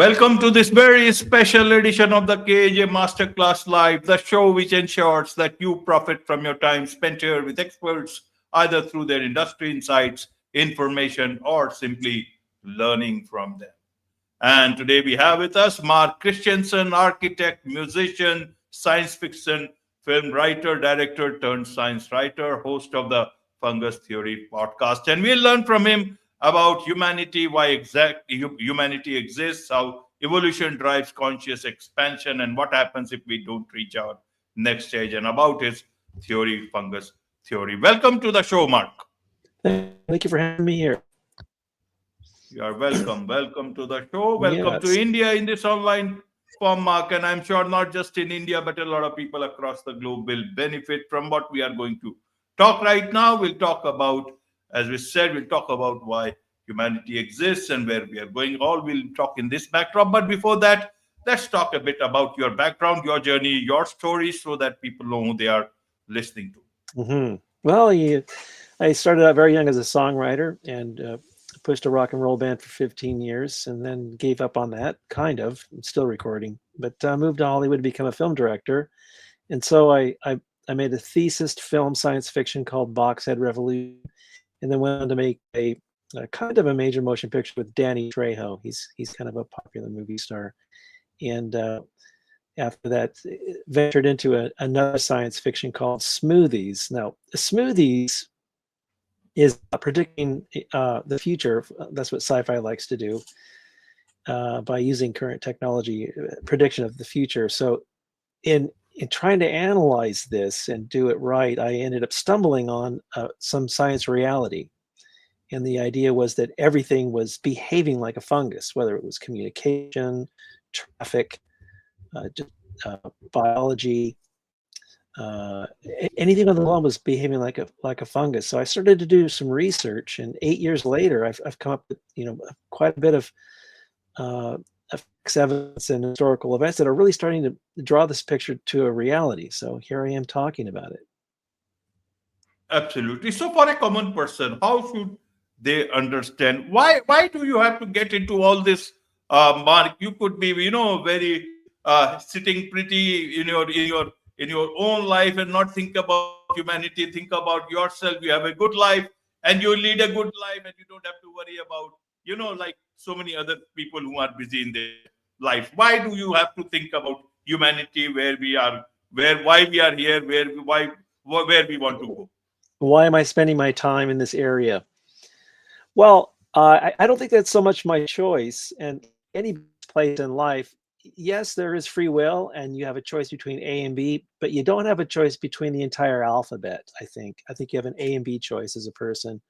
Welcome to this very special edition of the KJ Masterclass Live, the show which ensures that you profit from your time spent here with experts, either through their industry insights, information, or simply learning from them. And today we have with us Mark Christensen, architect, musician, science fiction film writer, director turned science writer, host of the Fungus Theory podcast. And we'll learn from him about humanity, why humanity exists, how evolution drives conscious expansion, and what happens if we don't reach our next stage, and about his theory, fungus theory. Welcome to the show, Mark. Thank you for having me here. You are welcome. Welcome to the show. Welcome to Yes. India in this online form, Mark. And I'm sure not just in India, but a lot of people across the globe will benefit from what we are going to talk right now. We'll talk about, as we said, we'll talk about why humanity exists and where we are going. All we'll talk in this backdrop. But before that, let's talk a bit about your background, your journey, your story, so that people know who they are listening to. Well, I started out very young as a songwriter and pushed a rock and roll band for 15 years and then gave up on that, kind of. I'm still recording, but moved to Hollywood to become a film director. And so I made a thesis film science fiction called Boxhead Revolution, and then went on to make a kind of a major motion picture with Danny Trejo. He's kind of a popular movie star. And after that, ventured into another science fiction called Smoothies. Now, Smoothies is predicting the future. That's what sci-fi likes to do by using current technology, prediction of the future. So in trying to analyze this and do it right, I ended up stumbling on some science reality. And the idea was that everything was behaving like a fungus, whether it was communication, traffic, biology, anything on the lawn was behaving like a fungus. So I started to do some research, and 8 years later, I've come up with quite a bit of evidence and historical events that are really starting to draw this picture to a reality. So here I am talking about it. Absolutely. So, for a common person, how should they understand why do you have to get into all this, Mark? You could be, very sitting pretty in your own life and not think about humanity. Think about yourself. You have a good life, and you lead a good life, and you don't have to worry about, like so many other people who are busy in their life. Why do you have to think about humanity, where we are, why we are here, where we want to go? Why am I spending my time in this area? Well, I don't think that's so much my choice. And any place in life, yes, there is free will, and you have a choice between A and B, but you don't have a choice between the entire alphabet. I think you have an A and B choice as a person,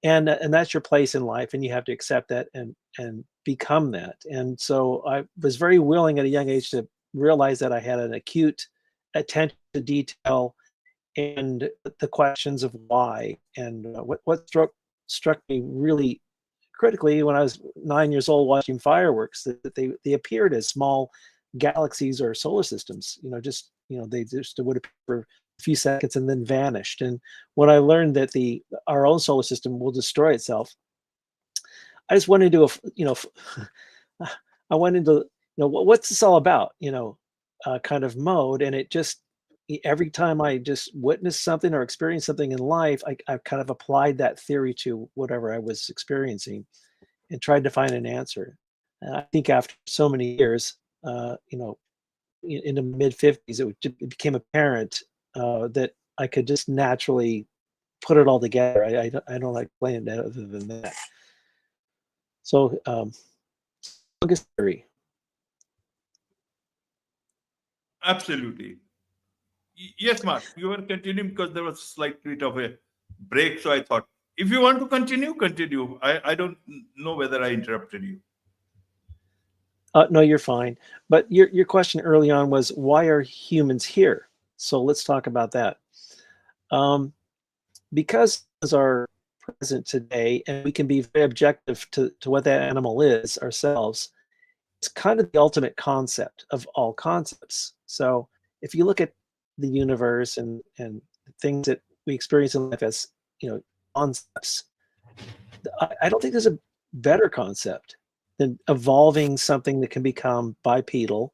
and that's your place in life, and you have to accept that and become that. And so I was very willing at a young age to realize that I had an acute attention to detail and the questions of why. And what struck me really critically when I was 9 years old watching fireworks, that they appeared as small galaxies or solar systems. They just would appear for a few seconds and then vanished. And when I learned that our own solar system will destroy itself, I just went into I went into what's this all about? Kind of mode, and it just, every time I just witnessed something or experienced something in life, I kind of applied that theory to whatever I was experiencing and tried to find an answer. And I think after so many years, in the mid-50s, it became apparent that I could just naturally put it all together. I don't like explaining it other than that. So, fungus theory. Absolutely. Yes, Mark, you were continuing because there was a slight bit of a break. So I thought, if you want to continue. I don't know whether I interrupted you. No, you're fine. But your question early on was, why are humans here? So let's talk about that. Because humans are present today, and we can be very objective to what that animal is ourselves, it's kind of the ultimate concept of all concepts. So if you look at the universe and things that we experience in life as concepts, I don't think there's a better concept. then evolving something that can become bipedal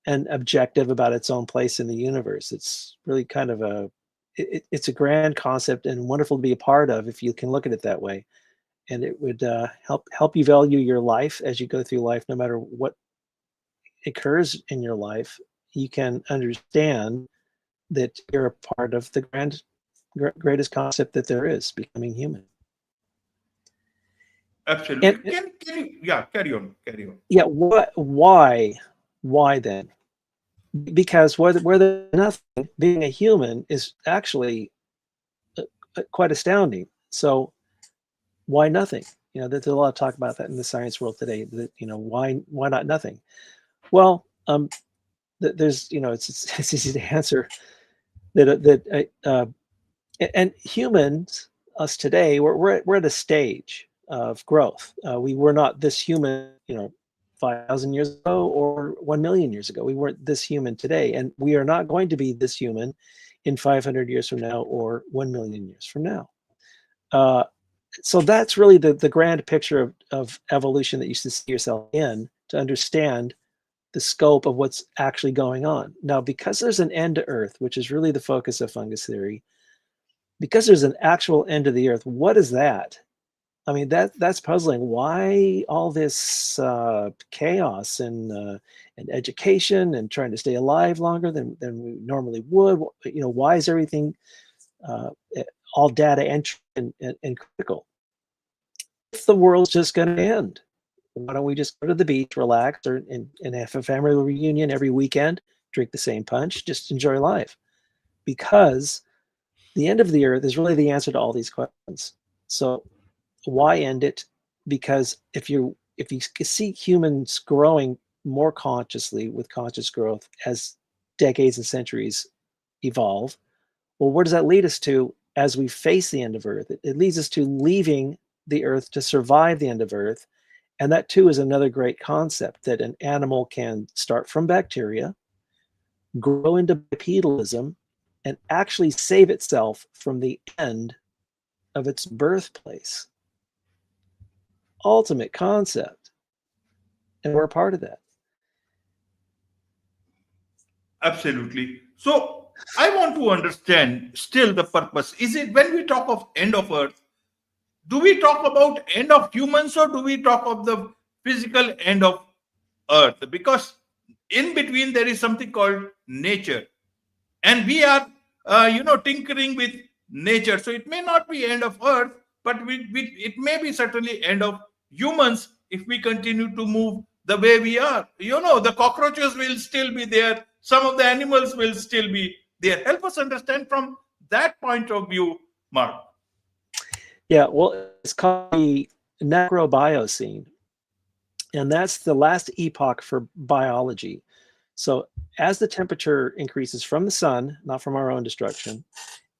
and objective about its own place in the universe. It's really kind of it's a grand concept and wonderful to be a part of if you can look at it that way. And it would help you value your life as you go through life, no matter what occurs in your life. You can understand that you're a part of the greatest concept that there is, becoming human. Absolutely. And Can you, yeah, carry on, carry on. yeah, why then? Because where there's nothing, being a human is actually quite astounding. So why nothing? There's a lot of talk about that in the science world today. That why not nothing? Well, there's it's easy to answer and humans, us today, we're at a stage of growth. We were not this human, 5,000 years ago or 1 million years ago. We weren't this human today, and we are not going to be this human in 500 years from now or 1 million years from now. Uh, so that's really the grand picture of evolution that you should see yourself in to understand the scope of what's actually going on. Now, because there's an end to Earth, which is really the focus of fungus theory, because there's an actual end to the Earth, what is that? I mean, that's puzzling. Why all this chaos and education and trying to stay alive longer than we normally would? Why is everything uh, all data entry and critical? If the world's just going to end, why don't we just go to the beach, relax, and have a family reunion every weekend, drink the same punch, just enjoy life? Because the end of the Earth is really the answer to all these questions. So why end it? Because if you see humans growing more consciously with conscious growth as decades and centuries evolve, well, where does that lead us to as we face the end of Earth? It leads us to leaving the Earth to survive the end of Earth. And that too is another great concept, that an animal can start from bacteria, grow into bipedalism, and actually save itself from the end of its birthplace. Ultimate concept. And we're a part of that. Absolutely. So I want to understand still the purpose. Is it when we talk of end of Earth, do we talk about end of humans or do we talk of the physical end of Earth? Because in between there is something called nature, and we are, tinkering with nature. So it may not be end of Earth, but it may be certainly end of humans if we continue to move the way we are. The cockroaches will still be there. Some of the animals will still be there. Help us understand from that point of view, Mark. Yeah, well, it's called the Necrobiocene, and that's the last epoch for biology. So as the temperature increases from the sun, not from our own destruction,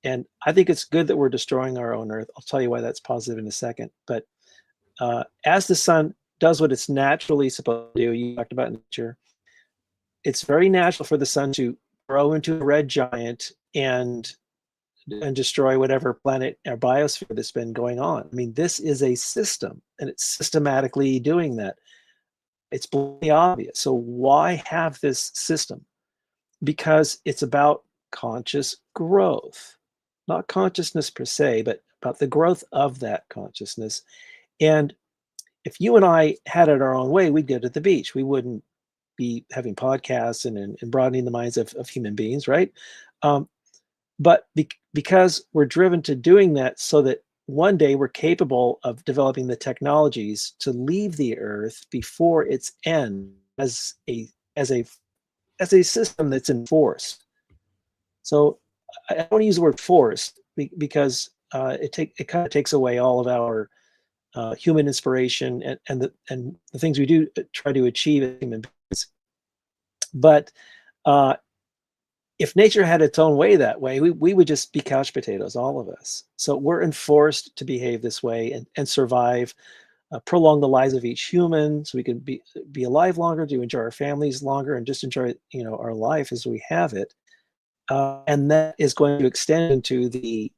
and I think it's good that we're destroying our own Earth. I'll tell you why that's positive in a second. But as the sun does what it's naturally supposed to do, you talked about nature, it's very natural for the sun to grow into a red giant and destroy whatever planet or biosphere that's been going on. I mean, this is a system, and it's systematically doing that. It's blatantly obvious. So why have this system? Because it's about conscious growth, not consciousness per se, but about the growth of that consciousness. And if you and I had it our own way, we'd go to the beach. We wouldn't be having podcasts and broadening the minds of human beings, right? But because we're driven to doing that so that one day we're capable of developing the technologies to leave the Earth before its end as a system that's enforced. So I don't want to use the word forced because it kind of takes away all of our human inspiration and the things we do try to achieve as human beings. But if nature had its own way that way, we would just be couch potatoes, all of us. So we're enforced to behave this way and survive, prolong the lives of each human, so we can be alive longer, to enjoy our families longer, and just enjoy our life as we have it. And that is going to extend into the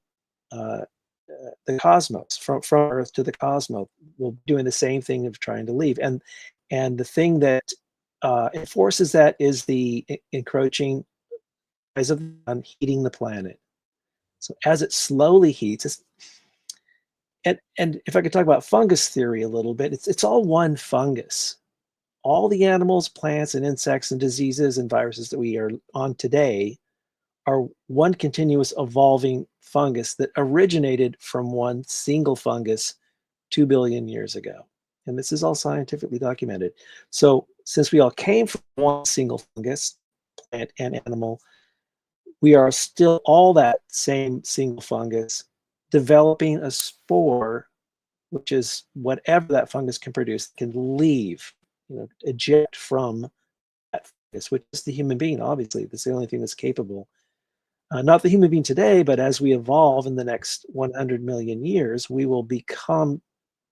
the cosmos, from Earth to the cosmos. We'll be doing the same thing of trying to leave. And the thing that enforces that is the encroaching rise of the sun heating the planet. So as it slowly heats, and if I could talk about fungus theory a little bit, it's all one fungus. All the animals, plants, and insects and diseases and viruses that we are on today are one continuous evolving fungus that originated from one single fungus 2 billion years ago. And this is all scientifically documented. So since we all came from one single fungus, plant and animal, we are still all that same single fungus developing a spore, which is whatever that fungus can produce, can leave, eject from that fungus, which is the human being, obviously. That's the only thing that's capable. Not the human being today, but as we evolve in the next 100 million years, we will become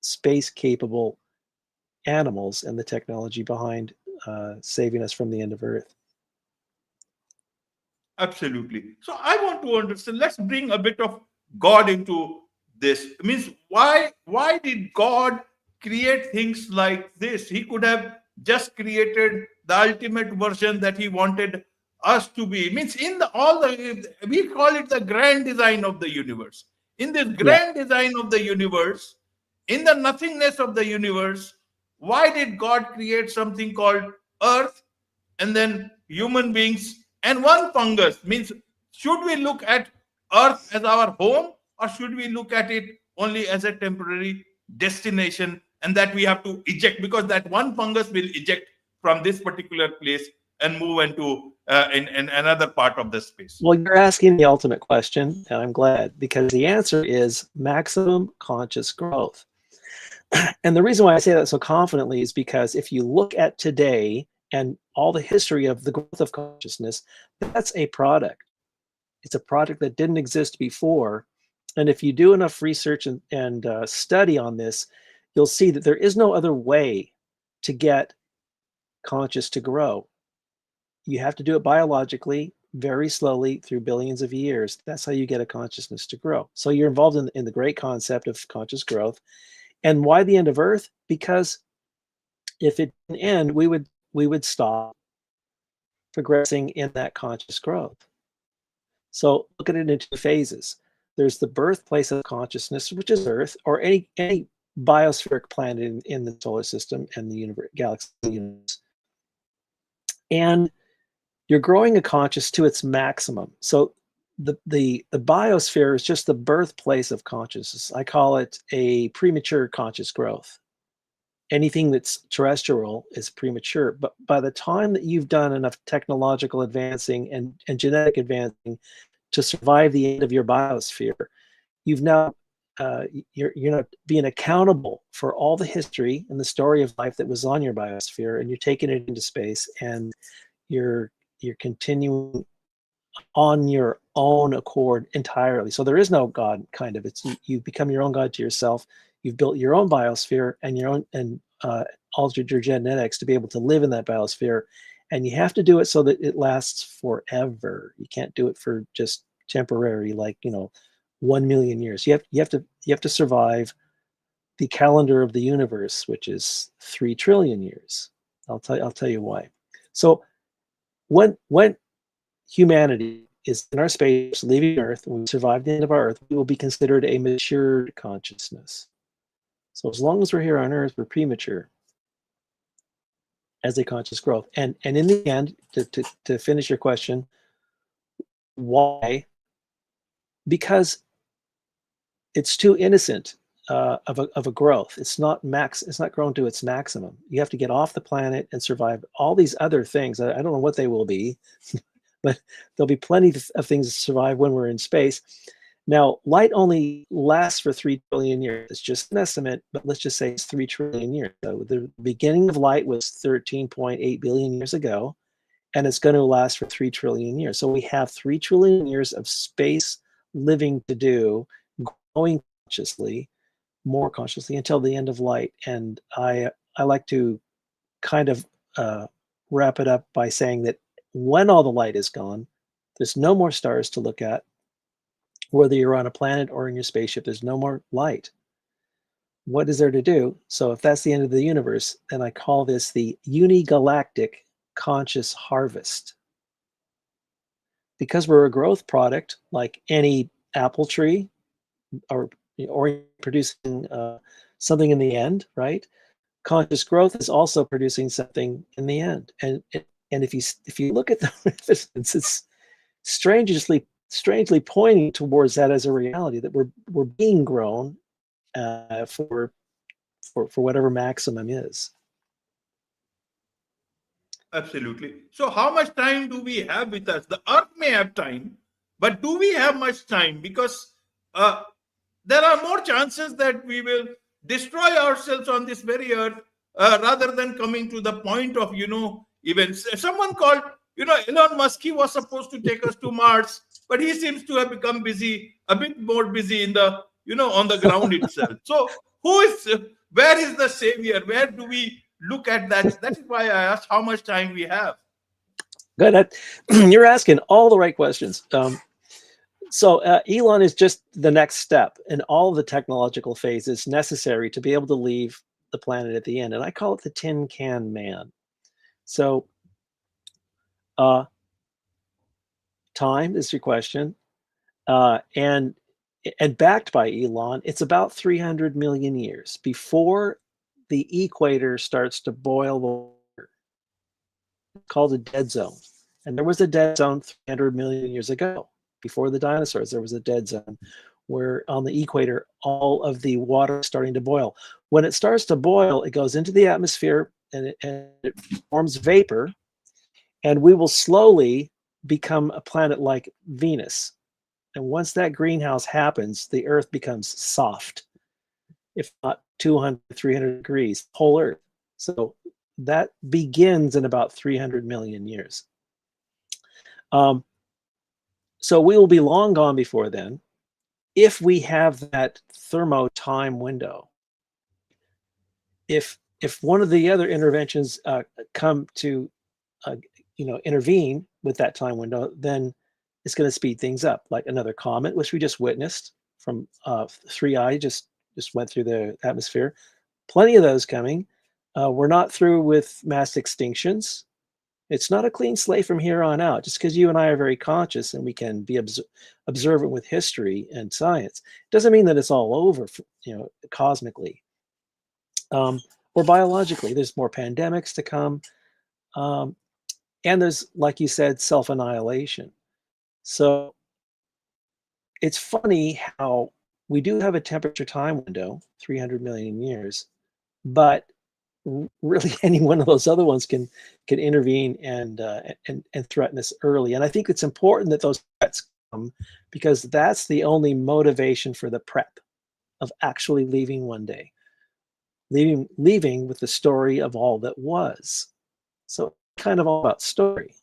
space-capable animals and the technology behind saving us from the end of Earth. Absolutely. So I want to understand. Let's bring a bit of God into this. It means why did God create things like this? He could have just created the ultimate version that he wanted us to be. It means in we call it the grand design of the universe. In this Yeah. grand design of the universe, in the nothingness of the universe, why did God create something called Earth and then human beings and one fungus? Means, should we look at Earth as our home, or should we look at it only as a temporary destination and that we have to eject, because that one fungus will eject from this particular place and move into in another part of the space? Well, you're asking the ultimate question, and I'm glad, because the answer is maximum conscious growth. And the reason why I say that so confidently is because if you look at today and all the history of the growth of consciousness, that's a product. It's a product that didn't exist before. And if you do enough research and study on this, you'll see that there is no other way to get conscious to grow. You have to do it biologically, very slowly through billions of years. That's how you get a consciousness to grow. So you're involved in the great concept of conscious growth. And why the end of Earth? Because if it didn't end, we would stop progressing in that conscious growth. So look at it in two phases. There's the birthplace of consciousness, which is Earth, or any biospheric planet in the solar system and the universe, galaxy, universe. And you're growing a conscious to its maximum. So the biosphere is just the birthplace of consciousness. I call it a premature conscious growth. Anything that's terrestrial is premature. But by the time that you've done enough technological advancing and genetic advancing to survive the end of your biosphere, you've now you're not being accountable for all the history and the story of life that was on your biosphere, and you're taking it into space, and you're continuing on your own accord entirely. So there is no God, kind of. It's you become your own God to yourself. You've built your own biosphere and your own altered your genetics to be able to live in that biosphere, and you have to do it so that it lasts forever. You can't do it for just temporary, like 1 million years. You have to survive the calendar of the universe, which is 3 trillion years. I'll tell you why. So when humanity is in our space, leaving Earth, and we survive the end of our Earth, we will be considered a matured consciousness. So as long as we're here on Earth, we're premature as a conscious growth. And in the end, to finish your question, why? Because it's too innocent of a growth. It's not grown to its maximum. You have to get off the planet and survive all these other things. I don't know what they will be, but there'll be plenty of things to survive when we're in space. Now, light only lasts for 3 trillion years. It's just an estimate, but let's just say it's 3 trillion years. So the beginning of light was 13.8 billion years ago, and it's going to last for 3 trillion years. So we have 3 trillion years of space living to do, growing consciously, more consciously, until the end of light. And I like to kind of wrap it up by saying that when all the light is gone, there's no more stars to look at. Whether you're on a planet or in your spaceship, there's no more light. What is there to do? So if that's the end of the universe, then I call this the unigalactic conscious harvest. Because we're a growth product, like any apple tree, or producing something in the end, right? Conscious growth is also producing something in the end. And if you look at the resistance, it's strangely pointing towards that as a reality, that we're being grown for whatever maximum is. Absolutely. So, how much time do we have with us? The Earth may have time, but do we have much time? Because there are more chances that we will destroy ourselves on this very Earth rather than coming to the point of, even someone called, Elon Musk, he was supposed to take us to Mars, but he seems to have become busy, a bit more busy in the, on the ground itself. So, where is the savior? Where do we look at that? That is why I asked how much time we have. Good. You're asking all the right questions. So Elon is just the next step in all the technological phases necessary to be able to leave the planet at the end. And I call it the tin can man. So time is your question. And backed by Elon, it's about 300 million years before the equator starts to boil the water. It's called a dead zone. And there was a dead zone 300 million years ago. Before the dinosaurs, there was a dead zone where on the equator, all of the water is starting to boil. When it starts to boil, it goes into the atmosphere and it forms vapor, and we will slowly become a planet like Venus. And once that greenhouse happens, the Earth becomes soft, if not 200, 300 degrees, whole Earth. So that begins in about 300 million years. So we will be long gone before then, if we have that thermo time window. If one of the other interventions come to intervene with that time window, then it's going to speed things up, like another comet, which we just witnessed from 3I, just went through the atmosphere. Plenty of those coming. We're not through with mass extinctions. It's not a clean slate from here on out. Just because you and I are very conscious and we can be observant with history and science, doesn't mean that it's all over, cosmically or biologically. There's more pandemics to come. And there's, like you said, self-annihilation. So it's funny how we do have a temperature time window, 300 million years, but really any one of those other ones can intervene and threaten us early. And I think it's important that those threats come, because that's the only motivation for the prep of actually leaving one day, leaving with the story of all that was. So kind of all about story.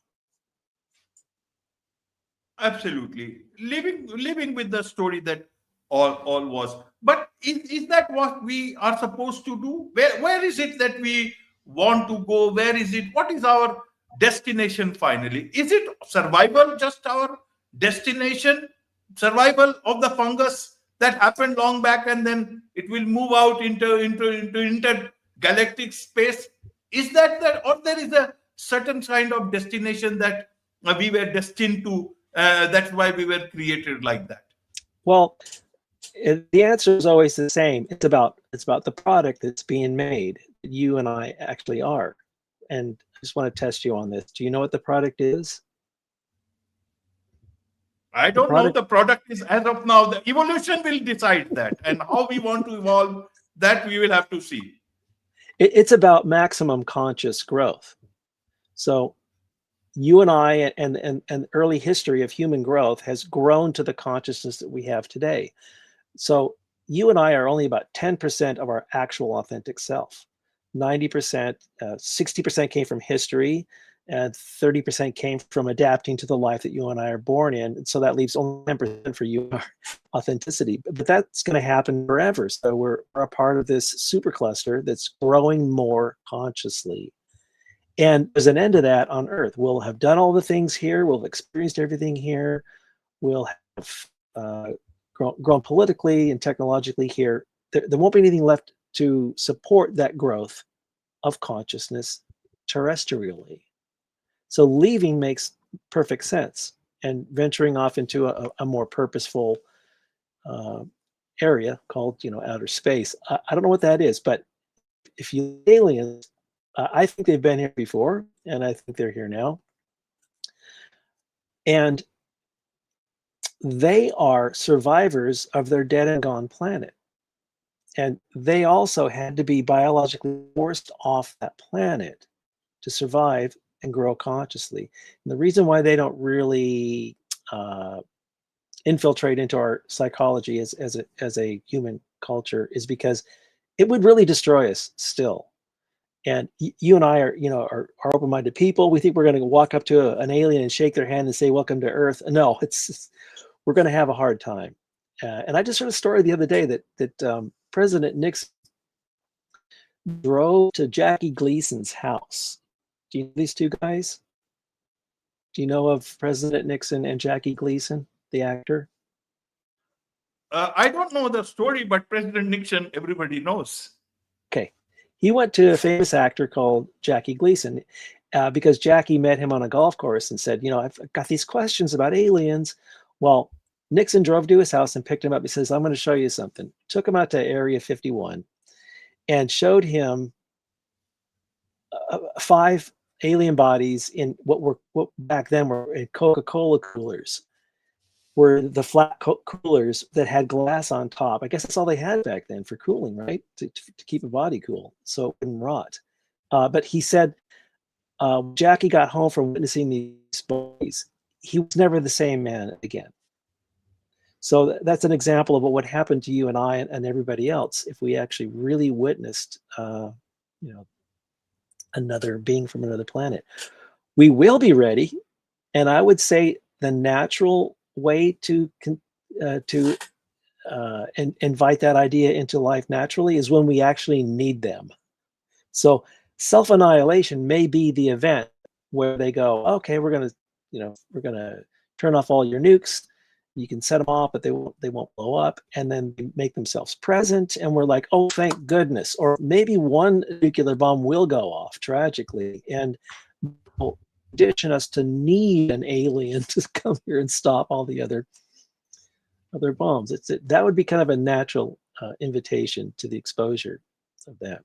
Absolutely. Living with the story that all was. But is that what we are supposed to do? Where is it that we want to go? Where is it? What is our destination finally? Is it survival, just our destination? Survival of the fungus that happened long back, and then it will move out into intergalactic space? Is that, or there is a certain kind of destination that we were destined to? That's why we were created like that. Well, the answer is always the same. It's about the product that's being made, that you and I actually are. And I just want to test you on this. Do you know what the product is? I don't know. The product is, as of now, the evolution will decide that, and how we want to evolve, that we will have to see. It's about maximum conscious growth. So you and I and early history of human growth has grown to the consciousness that we have today. So you and I are only about 10% of our actual authentic self. 90%, 60% came from history, and 30% came from adapting to the life that you and I are born in. And so that leaves only 10% for you, our authenticity. But that's going to happen forever. So we're a part of this supercluster that's growing more consciously. And there's an end to that on Earth. We'll have done all the things here. We'll have experienced everything here. We'll have grown politically and technologically here, there won't be anything left to support that growth of consciousness terrestrially. So leaving makes perfect sense, and venturing off into a more purposeful area called, outer space. I don't know what that is, but if you aliens, I think they've been here before, and I think they're here now. And they are survivors of their dead and gone planet. And they also had to be biologically forced off that planet to survive and grow consciously. And the reason why they don't really infiltrate into our psychology as a human culture is because it would really destroy us still. And you and I are open-minded people. We think we're going to walk up to an alien and shake their hand and say, "Welcome to Earth." No, we're going to have a hard time. And I just heard a story the other day that President Nixon drove to Jackie Gleason's house. Do you know these two guys? Do you know of President Nixon and Jackie Gleason, the actor? I don't know the story, but President Nixon, everybody knows. Okay. He went to a famous actor called Jackie Gleason because Jackie met him on a golf course and said, I've got these questions about aliens. Well, Nixon drove to his house and picked him up. He says, "I'm going to show you something." Took him out to Area 51 and showed him 5 alien bodies in what back then were in Coca-Cola coolers. Were the flat coolers that had glass on top. I guess that's all they had back then for cooling, right? To keep a body cool so it wouldn't rot. But he said, Jackie got home from witnessing these bodies. He was never the same man again. So that's an example of what would happen to you and I and everybody else if we actually really witnessed, another being from another planet. We will be ready, and I would say the natural way to invite that idea into life naturally is when we actually need them. So self-annihilation may be the event where they go, "Okay, we're gonna turn off all your nukes. You can set them off, but they won't blow up," and then they make themselves present, and we're like, "Oh, thank goodness!" Or maybe one nuclear bomb will go off tragically, and will condition us to need an alien to come here and stop all the other bombs. That would be kind of a natural invitation to the exposure of that.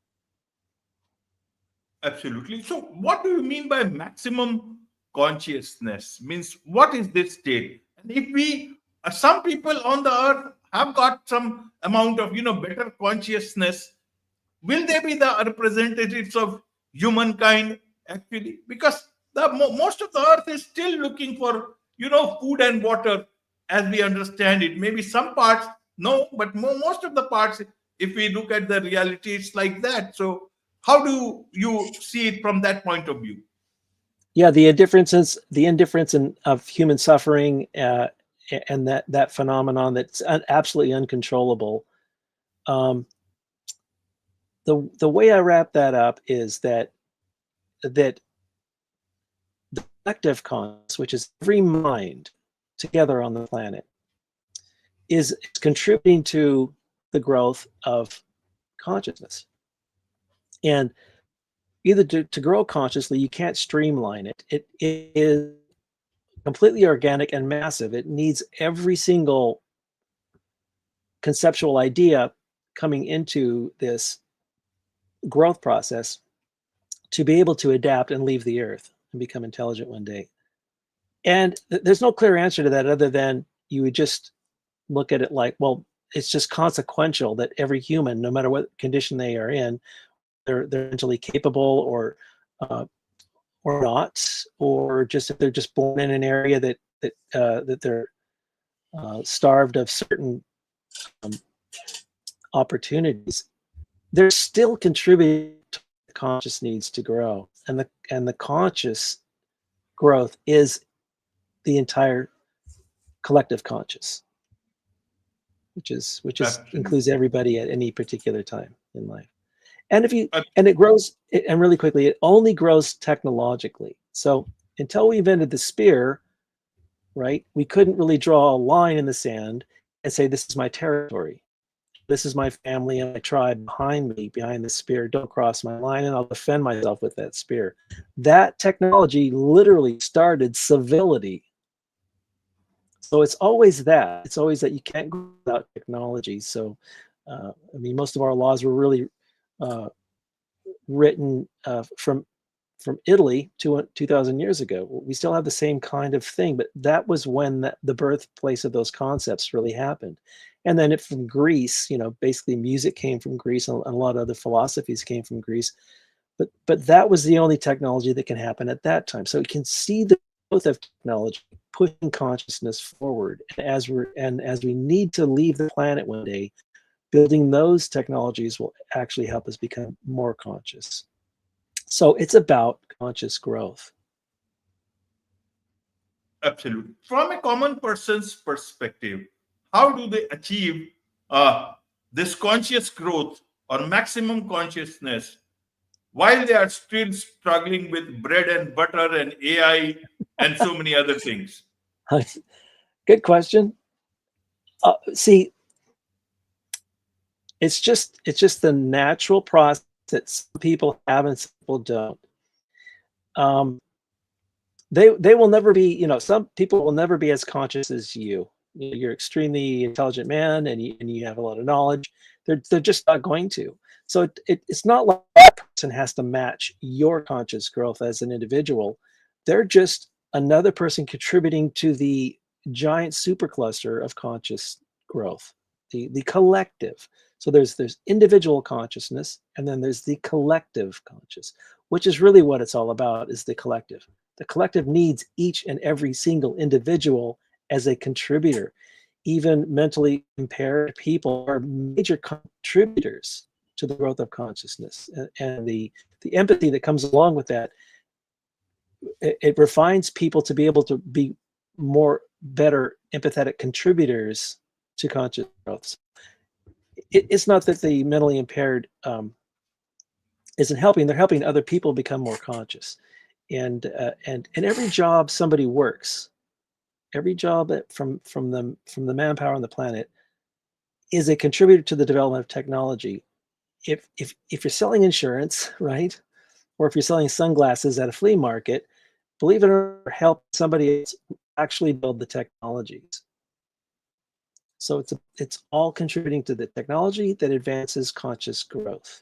Absolutely. So, what do you mean by maximum consciousness? Means what is this state? And if some people on the earth have got some amount of better consciousness, will they be the representatives of humankind actually? Because most of the earth is still looking for food and water as we understand it. Maybe some parts no, but most of the parts, if we look at the reality, it's like that. So how do you see it from that point of view? Yeah, the indifference of human suffering and that phenomenon that's absolutely uncontrollable. The way I wrap that up is that the collective consciousness, which is every mind together on the planet, is contributing to the growth of consciousness. And either to grow consciously, you can't streamline it. It is completely organic and massive. It needs every single conceptual idea coming into this growth process to be able to adapt and leave the earth and become intelligent one day. And there's no clear answer to that other than you would just look at it like, well, it's just consequential that every human, no matter what condition they are in, they're mentally capable or not, or just if they're just born in an area that they're starved of certain opportunities, they're still contributing to the conscious needs to grow, and the conscious growth is the entire collective conscious, which includes everybody at any particular time in life. And it grows, and really quickly, it only grows technologically. So until we invented the spear, right? We couldn't really draw a line in the sand and say, this is my territory. This is my family and my tribe behind me, behind the spear. Don't cross my line, and I'll defend myself with that spear. That technology literally started civility. So it's always that. It's always that you can't go without technology. So, I mean, most of our laws were really written from Italy 2,000 years ago. We still have the same kind of thing, but that was when the birthplace of those concepts really happened. And then from Greece, basically music came from Greece, and a lot of other philosophies came from Greece. But that was the only technology that can happen at that time. So you can see the growth of technology pushing consciousness forward. And as we need to leave the planet one day, building those technologies will actually help us become more conscious. So it's about conscious growth. Absolutely. From a common person's perspective, how do they achieve this conscious growth or maximum consciousness while they are still struggling with bread and butter and AI and so many other things? Good question. See, it's just the natural process that some people have and some people don't. They will never be, some people will never be as conscious as you. You're extremely intelligent man, and you have a lot of knowledge. They're just not going to. So it's not like that person has to match your conscious growth as an individual. They're just another person contributing to the giant supercluster of conscious growth, the collective. So there's individual consciousness, and then there's the collective conscious, which is really what it's all about, is the collective. The collective needs each and every single individual as a contributor. Even mentally impaired people are major contributors to the growth of consciousness. And the empathy that comes along with that, it refines people to be able to be better empathetic contributors to conscious growth. So it's not that the mentally impaired isn't helping; they're helping other people become more conscious. And every job somebody works, every job from the manpower on the planet is a contributor to the development of technology. If you're selling insurance, right, or if you're selling sunglasses at a flea market, believe it or not, help somebody else actually build the technologies. So it's all contributing to the technology that advances conscious growth.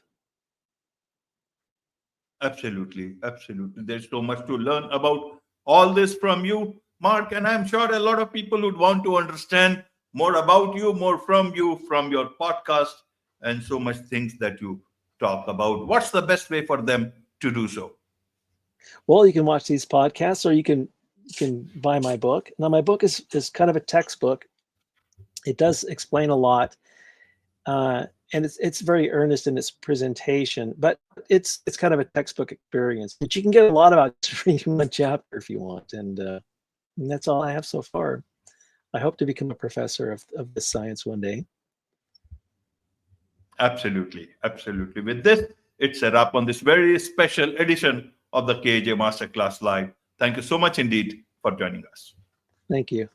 Absolutely, absolutely. There's so much to learn about all this from you, Mark, and I'm sure a lot of people would want to understand more about you, more from you, from your podcast, and so much things that you talk about. What's the best way for them to do so? Well, you can watch these podcasts, or you can buy my book. Now, my book is kind of a textbook. It does explain a lot, and it's very earnest in its presentation, but it's kind of a textbook experience. But you can get a lot about just reading one chapter if you want, and that's all I have so far. I hope to become a professor of this science one day. Absolutely, absolutely. With this, it's a wrap on this very special edition of the KJ Masterclass Live. Thank you so much indeed for joining us. Thank you.